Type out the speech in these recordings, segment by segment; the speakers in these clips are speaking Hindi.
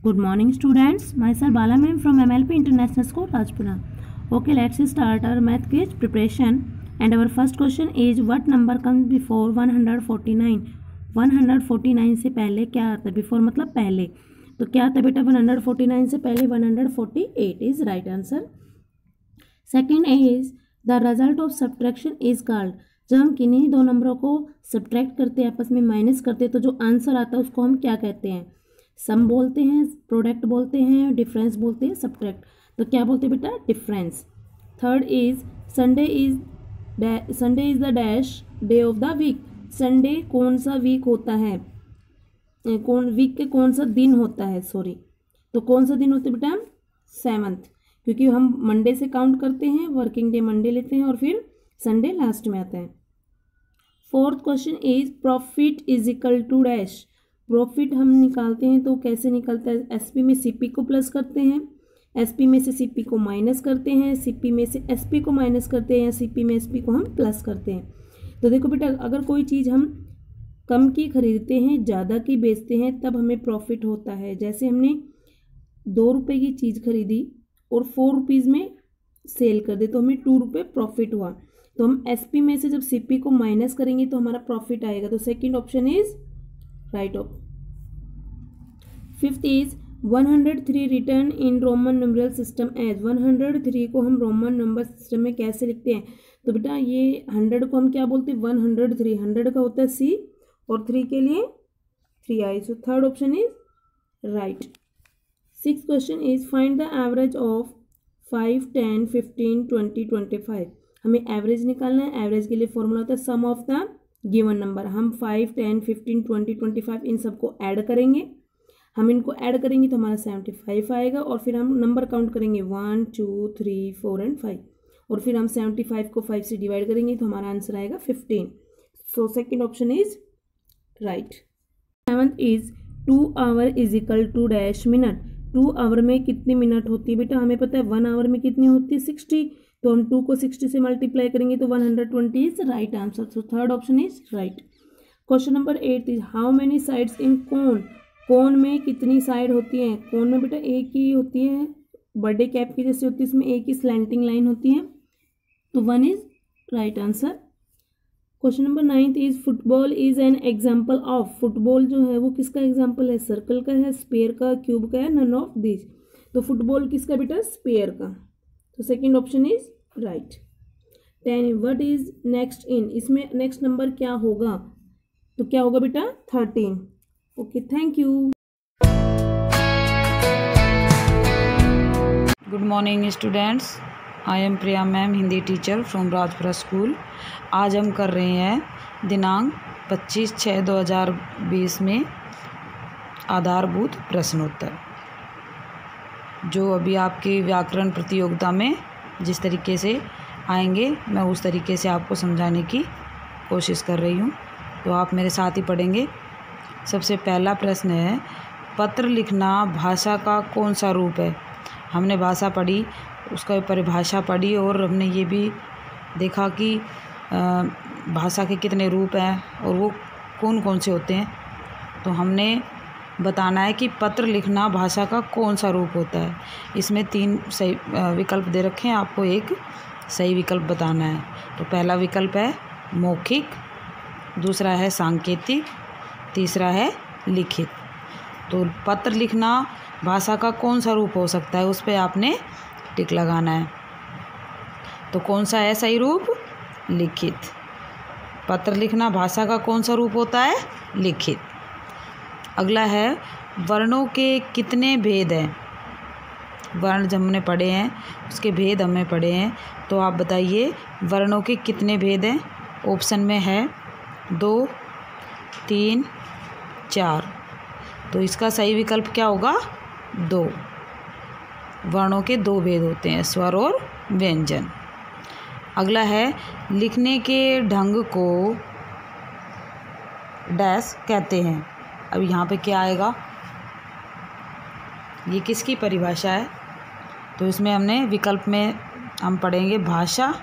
Good morning, students. Myself Bala ma'am from MLP International School, Rajpura. Okay, let's start our math quiz preparation. And our first question is, what number comes before 149? 149 से पहले क्या आता है? Before मतलब पहले. तो क्या आता है बेटा 149 से पहले? 148 is right answer. Second is, the result of subtraction is called. जब हम किन्हीं दो नंबरों को सब्ट्रैक्ट करते हैं, आपस में माइनस करते हैं, तो जो आंसर आता है उसको हम क्या कहते हैं? सम बोलते हैं, प्रोडक्ट बोलते हैं, डिफरेंस बोलते हैं, सब्ट्रैक्ट. तो क्या बोलते हैं बेटा? Difference. Third is, Sunday is the dash day of the week. Sunday कौन सा वीक होता है? वीक के कौन सा दिन होता है? सॉरी, तो कौन सा दिन होता है बेटा? 7th, क्योंकि हम मंडे से काउंट करते हैं, वर्किंग डे मंडे लेते हैं और फिर संडे लास्ट में आता है. Fourth question is, profit is equal to dash. Profit हम निकालते हैं तो कैसे निकलता है? एसपी में सीपी को प्लस करते हैं, एसपी में से सीपी को माइनस करते हैं, सीपी में से एसपी को माइनस करते हैं, या सीपी में एसपी को हम प्लस करते हैं. तो देखो बेटा, अगर कोई चीज़ हम कम की खरीदते हैं, ज़्यादा की बेचते हैं, तब हमें प्रॉफिट होता है. जैसे हमने 2 रुपये की चीज़ खरीदी और 4 रुपीज़ में सेल कर दे तो हमें 2 रुपये प्रॉफिट हुआ. तो हम एसपी में से जब सीपी को माइनस करेंगे तो हमारा प्रॉफिट आएगा. तो second option is right off. Fifth is, 103 return in Roman numeral system as. 103 को हम रोमन नंबर सिस्टम में कैसे लिखते हैं? तो बेटा ये 100 को हम क्या बोलते हैं? 103. 100 का होता है सी और 3 के लिए 3i. So third option is right. Six question is, find the average of 5, 10, 15, 20, 25. हमें एवरेज निकालना है. एवरेज के लिए फॉर्मूला होता है सम ऑफ द गिवन नंबर. हम 5, 10, 15, 20, 25 इन सबको ऐड करेंगे. हम इनको ऐड करेंगे तो हमारा 75 आएगा और फिर हम नंबर काउंट करेंगे 1, 2, 3, 4 एंड 5 और फिर हम 75 को 5 से डिवाइड करेंगे तो हमारा आंसर आएगा 15. So second option is right. Seventh is, 2 hour is equal to dash minute. 2 hour में कितनी मिनट होती है बेटा? हमें पता है 1 आवर में कितनी होती है? 60. तो हम 2 को 60 से मल्टीप्लाई करेंगे तो 120 is right answer. So third option is right. Question number 8 is, how many sides in cone. Cone में कितनी साइड होती है? कोन में बेटा एक ही होती है, बर्थडे कैप की जैसे होती है, इसमें एक ही स्लैंटिंग लाइन होती है. तो 1 is right answer. Question number 9 is, football is an example of. Football जो है वो किसका एग्जाम्पल है? सर्कल का है, स्पेयर का, क्यूब का है, नन ऑफ दिस. तो फुटबॉल किसका बेटा? स्पेयर का. तो second option is right. 10, what is next in. इसमें नेक्स्ट नंबर क्या होगा? तो क्या होगा बेटा? 13. Okay, thank you. Good morning students, I am Priya ma'am, Hindi teacher from Rajpura school. आज हम कर रहे हैं दिनांक 25/6/2020 में आधारभूत प्रश्नोत्तर, जो अभी आपकी व्याकरण प्रतियोगिता में जिस तरीके से आएंगे मैं उस तरीके से आपको समझाने की कोशिश कर रही हूँ. तो आप मेरे साथ ही पढ़ेंगे. सबसे पहला प्रश्न है, पत्र लिखना भाषा का कौन सा रूप है? हमने भाषा पढ़ी, उसका परिभाषा पढ़ी और हमने ये भी देखा कि भाषा के कितने रूप हैं और वो कौन कौन से होते हैं. तो हमने बताना है कि पत्र लिखना भाषा का कौन सा रूप होता है. इसमें 3 सही विकल्प दे रखे हैं, आपको एक सही विकल्प बताना है. तो पहला विकल्प है मौखिक, दूसरा है सांकेतिक, तीसरा है लिखित. तो पत्र लिखना भाषा का कौन सा रूप हो सकता है, उस पर आपने टिक लगाना है. तो कौन सा है सही रूप? लिखित. पत्र लिखना भाषा का कौन सा रूप होता है? लिखित. अगला है, वर्णों के कितने भेद हैं? वर्ण जब हमने पढ़े हैं उसके भेद हमने पढ़े हैं. तो आप बताइए वर्णों के कितने भेद हैं? ऑप्शन में है 2, 3, 4. तो इसका सही विकल्प क्या होगा? 2. वर्णों के 2 भेद होते हैं, स्वर और व्यंजन. अगला है, लिखने के ढंग को डैश कहते हैं. अब यहाँ पे क्या आएगा? ये किसकी परिभाषा है? तो इसमें हमने विकल्प में हम पढ़ेंगे भाषा,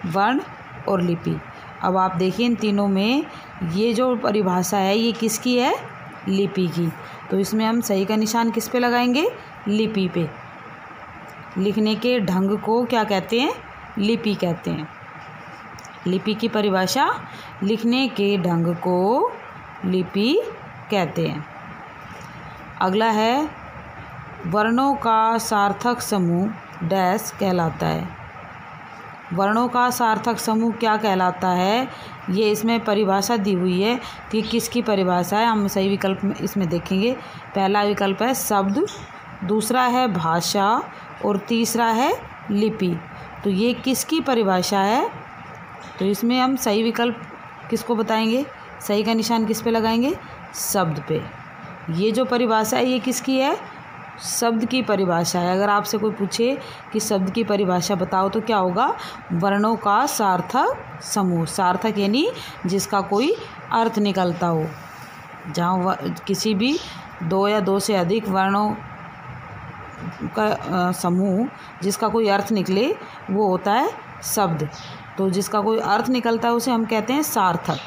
वर्ण और लिपि. अब आप देखिए इन तीनों में ये जो परिभाषा है ये किसकी है? लिपि की। तो इसमें हम सही का निशान किस पे लगाएंगे? लिपि पे। लिखने के ढंग को क्या कहते हैं? लिपि कहते हैं। लिपि की परिभाषा, लिखने के ढंग को लिपि कहते हैं। अगला है, वर्णों का सार्थक समूह डैश कहलाता है। वर्णों का सार्थक समूह क्या कहलाता है? ये इसमें परिभाषा दी हुई है कि किसकी परिभाषा है। हम सही विकल्प में इसमें देखेंगे। पहला विकल्प है शब्द, दूसरा है भाषा और तीसरा है लिपि। तो ये किसकी परिभाषा है? तो इसमें हम सही विकल्प किसको बताएंगे? सही का निशान किस पे लगाएंगे? शब्द पे। ये जो परिभाषा है ये किसकी है? शब्द की परिभाषा है। अगर आपसे कोई पूछे कि शब्द की परिभाषा बताओ तो क्या होगा? वर्णों का सार्थक समूह। सार्थक यानी जिसका कोई अर्थ निकलता हो। जहाँ किसी भी दो या दो से अधिक वर्णों का समूह जिसका कोई अर्थ निकले वो होता है शब्द। तो जिसका कोई अर्थ निकलता है उसे हम कहते हैं सार्थक।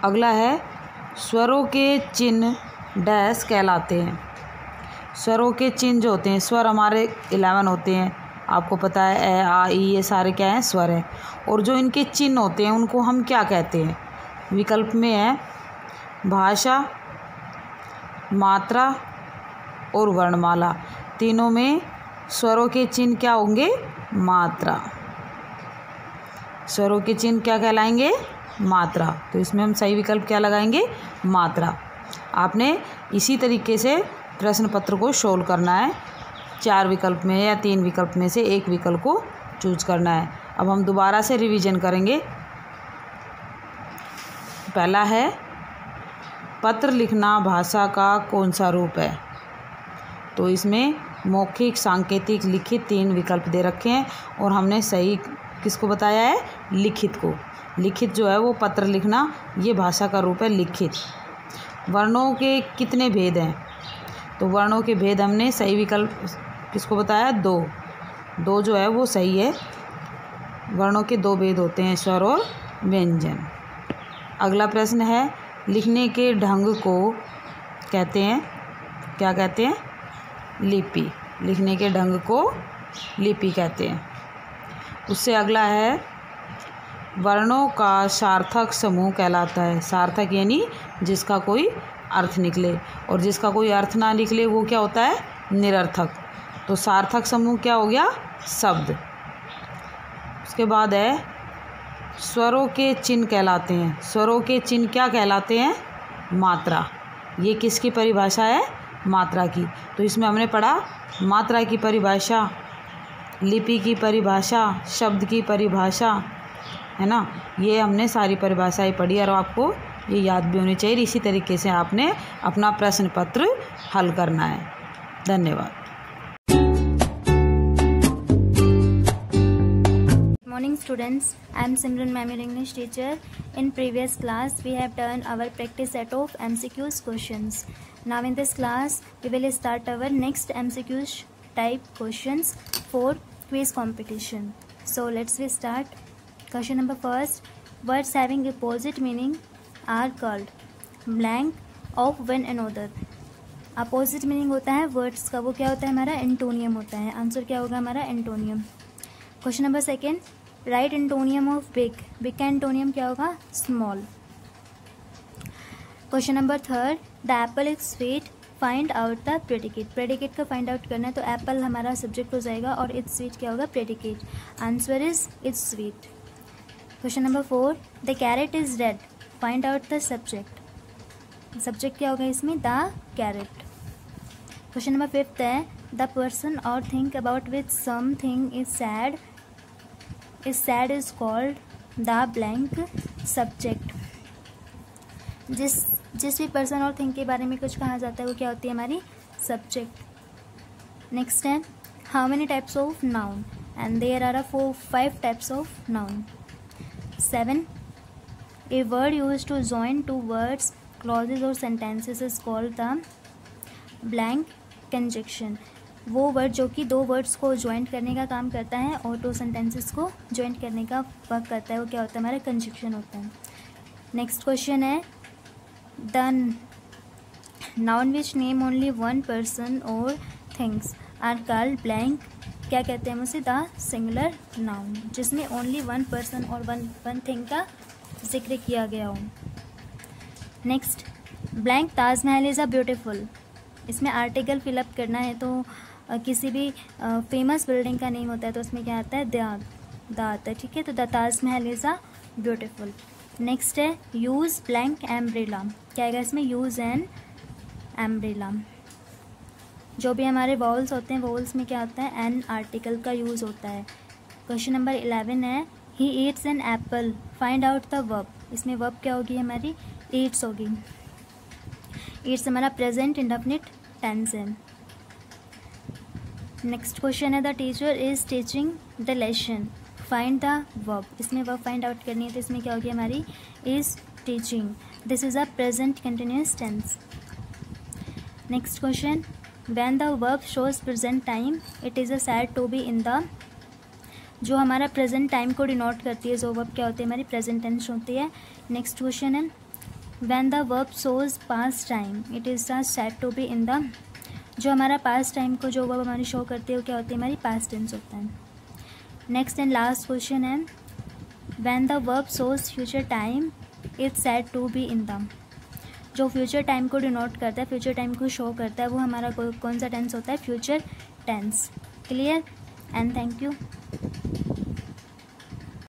अगला है, स्वरों के चिन्ह डैश कहलाते हैं। स्वरों के चिन्ह जो होते हैं, स्वर हमारे 11 होते हैं, आपको पता है ए आ ई ये सारे क्या हैं? स्वर हैं। और जो इनके चिन्ह होते हैं उनको हम क्या कहते हैं? विकल्प में है भाषा, मात्रा और वर्णमाला। तीनों में स्वरों के चिन्ह क्या होंगे? मात्रा। स्वरों के चिन्ह क्या कहलाएंगे? मात्रा। तो इसमें हम सही विकल्प क्या लगाएंगे? मात्रा। आपने इसी तरीके से प्रश्न पत्र को सोल्व करना है। 4 विकल्प में या 3 विकल्प में से एक विकल्प को चूज करना है। अब हम दोबारा से रिवीजन करेंगे। पहला है, पत्र लिखना भाषा का कौन सा रूप है? तो इसमें मौखिक, सांकेतिक, लिखित 3 विकल्प दे रखे हैं और हमने सही किसको बताया है? लिखित को। लिखित जो है वो पत्र लिखना, ये भाषा का रूप है लिखित। वर्णों के कितने भेद हैं? तो वर्णों के भेद हमने सही विकल्प किसको बताया? 2 जो है वो सही है। वर्णों के 2 भेद होते हैं, स्वर और व्यंजन। अगला प्रश्न है, लिखने के ढंग को कहते हैं, क्या कहते हैं? लिपि। लिखने के ढंग को लिपि कहते हैं। उससे अगला है, वर्णों का सार्थक समूह कहलाता है। सार्थक यानी जिसका कोई अर्थ निकले, और जिसका कोई अर्थ ना निकले वो क्या होता है? निरर्थक। तो सार्थक समूह क्या हो गया? शब्द। उसके बाद है, स्वरों के चिन्ह कहलाते हैं। स्वरों के चिन्ह क्या कहलाते हैं? मात्रा। ये किसकी परिभाषा है? मात्रा की। तो इसमें हमने पढ़ा मात्रा की परिभाषा, लिपि की परिभाषा, शब्द की परिभाषा, है ना। ये हमने सारी परिभाषाएं पढ़ी और आपको ये याद भी होनी चाहिए। इसी तरीके से आपने अपना प्रश्न पत्र हल करना है। धन्यवाद। Morning students, I am Simran ma'am, your English teacher. In previous class we have done our practice set of MCQs questions. Now in this class we will start our next MCQs type questions for quiz competition. So let's we start. Question number first, words having opposite meaning are called blank of one another. Opposite meaning होता है वर्ड्स का, वो क्या होता है? हमारा एंटोनियम होता है। आंसर क्या होगा हमारा? Antonym. Question number second, right antonym of big. Big का एंटोनियम क्या होगा? Small. Question number third, the Apple is sweet, find out the predicate. Predicate का फाइंड आउट करना है तो एप्पल हमारा सब्जेक्ट हो जाएगा और इट्स स्वीट क्या होगा? Predicate. Answer is it's sweet. Question number four, the carat is red, find out the subject. Subject क्या होगा इसमें? The carat. Question number fifth है, द पर्सन और think about which something is sad is called the blank subject. जिस भी पर्सन और थिंग के बारे में कुछ कहा जाता है वो क्या होती है? हमारी सब्जेक्ट। नेक्स्ट है, how many types of noun, and there are 5 types of noun. 7, a word use to join 2 words, clauses और sentences is called the blank conjunction. वो वर्ड जो कि 2 वर्ड्स को ज्वाइंट करने का काम करता है और 2 सेंटेंसेस को ज्वाइंट करने का वर्क करता है, वो क्या होता है? हमारा कंजक्शन होता है। नेक्स्ट क्वेश्चन है, the noun which name only one person और थिंग्स आर कॉल्ड ब्लैंक, क्या कहते हैं उसे? द सिंगुलर नाउन, जिसमें ओनली वन पर्सन और वन थिंग का जिक्र किया गया हो। Next, blank Taj Mahal is a beautiful, इसमें आर्टिकल फिलअप करना है तो किसी भी फेमस बिल्डिंग का नेम होता है तो उसमें क्या आता है? द आता है, ठीक है। तो the Taj Mahal is a beautiful. Next है यूज़ ब्लैंक एम्ब्रेला, क्या आएगा इसमें? Use an umbrella. जो भी हमारे वॉवल्स होते हैं, वॉवल्स में क्या होता है? एन आर्टिकल का यूज़ होता है। क्वेश्चन नंबर 11 है he eats an apple, find out the verb, इसमें वर्ब क्या होगी हमारी? ईट्स होगी। ईट्स हमारा प्रेजेंट इंडेफिनिट टेंस है। नेक्स्ट क्वेश्चन है the teacher is teaching the lesson, find the verb, इसमें वर्ब फाइंड आउट करनी है तो इसमें क्या होगी हमारी? Is teaching. This is a present continuous tense. Next question, when the verb shows present time it is a said to be in the, जो हमारा प्रेजेंट टाइम को डिनोट करती है जो वर्ब क्या होती है हमारी? प्रेजेंट टेंस होती है। नेक्स्ट क्वेश्चन है when the verb shows past time it is a said to be in the, जो हमारा पास्ट टाइम को जो वर्ब हमारी शो करती है वो क्या होती है हमारी? पास्ट टेंस होता है। नेक्स्ट एंड लास्ट क्वेश्चन है when the verb shows future time it's said to be in the, जो फ्यूचर टाइम को डिनोट करता है, फ्यूचर टाइम को शो करता है, वो हमारा कौन सा टेंस होता है? Future tense. Clear and thank you.